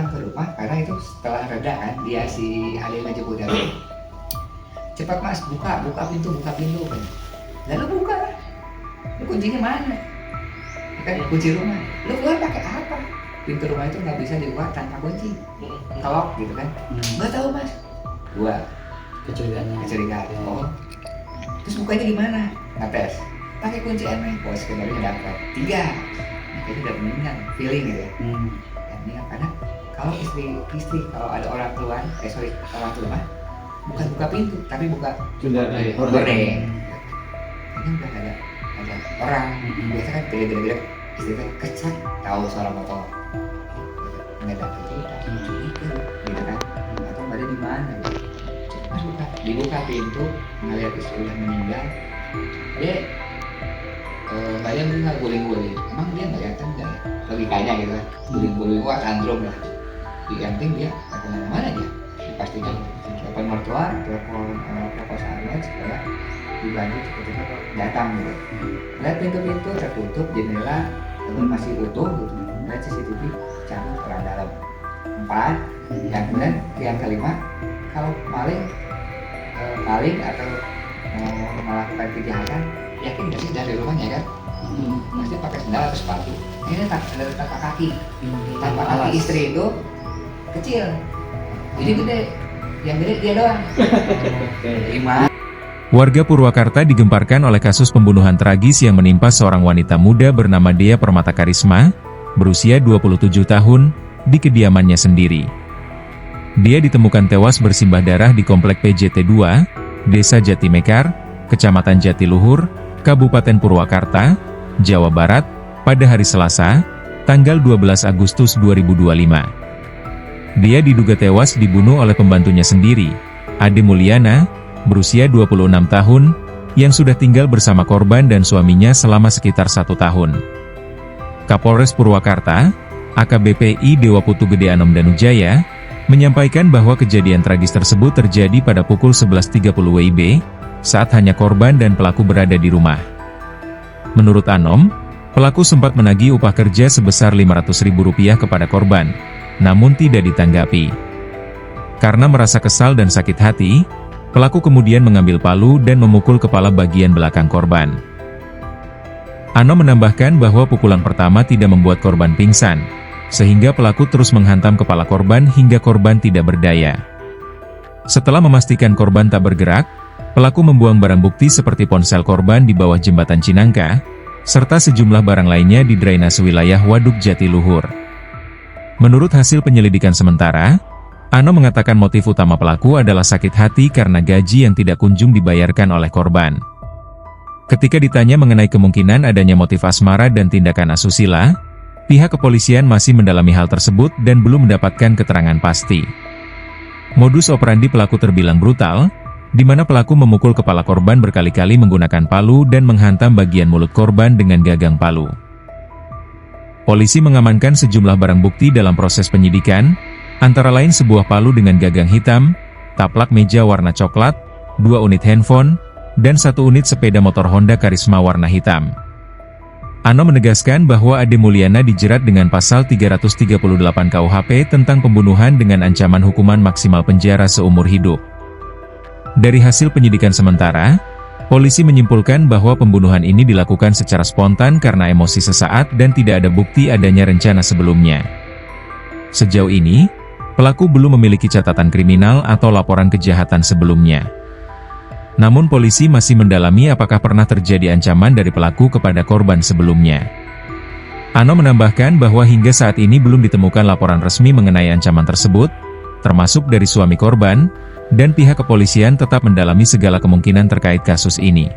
datang ke rumah karena itu setelah reda kan, dia si Ade ngejemput dia. Cepat mas, buka pintu kan. Lalu buka lah. Lu kuncinya mana? Kan kunci rumah. Lu keluar pakai apa? Pintu rumah itu nggak bisa dibuka tanpa kunci. Kalau gitu kan? Nggak tahu mas. Gua kecurigaan. Oh. Terus bukanya gimana? Ngetes. Pakai kunci emek. Oh sebenarnya dapat 3. Itu udah meninggal, feeling gitu ya. Meninggal karena kalau istri kalau ada orang keluar, orang tua bukan buka pintu, tapi buka gorden. Ini udah ada orang. Biasa kan gede-gede istri kan kecak, tahu suara motor. Nggak ada itu, gitu kan? Atau ada di mana? Mas dibuka pintu, ngeliat istri udah meninggal. Dia Mbak dia mungkin guling-guling, emang dia nggak kelihatan nggak ya? Logikanya gitu kan, guling-guling, wah tantrum lah. Di penting dia nggak kemana-mana aja, dipastikan telepon mertua, telepon proposal supaya dibantu ketika datang gitu. Lihat pintu-pintu tertutup, jendela masih utuh gitu. Lihat CCTV, cabut orang dalam. 4, yang kemudian yang kelima, kalau maling atau mau melakukan kejahatan, yakin nggak sih dari rumahnya kan? Pasti pakai sendal atau sepatu. Ini tapak kaki. Tapak kaki istri itu kecil. Jadi gede. Yang gede dia doang. 5. Warga Purwakarta digemparkan oleh kasus pembunuhan tragis yang menimpa seorang wanita muda bernama Dea Permata Karisma, berusia 27 tahun, di kediamannya sendiri. Dia ditemukan tewas bersimbah darah di Komplek PJT 2, Desa Jatimekar, Kecamatan Jatiluhur, Kabupaten Purwakarta, Jawa Barat, pada hari Selasa, tanggal 12 Agustus 2025. Dia diduga tewas dibunuh oleh pembantunya sendiri, Ade Mulyana, berusia 26 tahun, yang sudah tinggal bersama korban dan suaminya selama sekitar 1 tahun. Kapolres Purwakarta, AKBP I Dewa Putu Gede Anom Danujaya, menyampaikan bahwa kejadian tragis tersebut terjadi pada pukul 11.30 WIB, saat hanya korban dan pelaku berada di rumah. Menurut Anom, pelaku sempat menagih upah kerja sebesar Rp500.000 kepada korban, namun tidak ditanggapi. Karena merasa kesal dan sakit hati, pelaku kemudian mengambil palu dan memukul kepala bagian belakang korban. Anom menambahkan bahwa pukulan pertama tidak membuat korban pingsan, sehingga pelaku terus menghantam kepala korban hingga korban tidak berdaya. Setelah memastikan korban tak bergerak, pelaku membuang barang bukti seperti ponsel korban di bawah jembatan Cinangka, serta sejumlah barang lainnya di drainase wilayah Waduk Jatiluhur. Menurut hasil penyelidikan sementara, Anom mengatakan motif utama pelaku adalah sakit hati karena gaji yang tidak kunjung dibayarkan oleh korban. Ketika ditanya mengenai kemungkinan adanya motif asmara dan tindakan asusila, pihak kepolisian masih mendalami hal tersebut dan belum mendapatkan keterangan pasti. Modus operandi pelaku terbilang brutal, di mana pelaku memukul kepala korban berkali-kali menggunakan palu dan menghantam bagian mulut korban dengan gagang palu. Polisi mengamankan sejumlah barang bukti dalam proses penyidikan, antara lain sebuah palu dengan gagang hitam, taplak meja warna coklat, 2 unit handphone, dan 1 unit sepeda motor Honda Karisma warna hitam. Anom menegaskan bahwa Ade Mulyana dijerat dengan pasal 338 KUHP tentang pembunuhan dengan ancaman hukuman maksimal penjara seumur hidup. Dari hasil penyidikan sementara, polisi menyimpulkan bahwa pembunuhan ini dilakukan secara spontan karena emosi sesaat dan tidak ada bukti adanya rencana sebelumnya. Sejauh ini, pelaku belum memiliki catatan kriminal atau laporan kejahatan sebelumnya. Namun polisi masih mendalami apakah pernah terjadi ancaman dari pelaku kepada korban sebelumnya. Anom menambahkan bahwa hingga saat ini belum ditemukan laporan resmi mengenai ancaman tersebut, termasuk dari suami korban, dan pihak kepolisian tetap mendalami segala kemungkinan terkait kasus ini.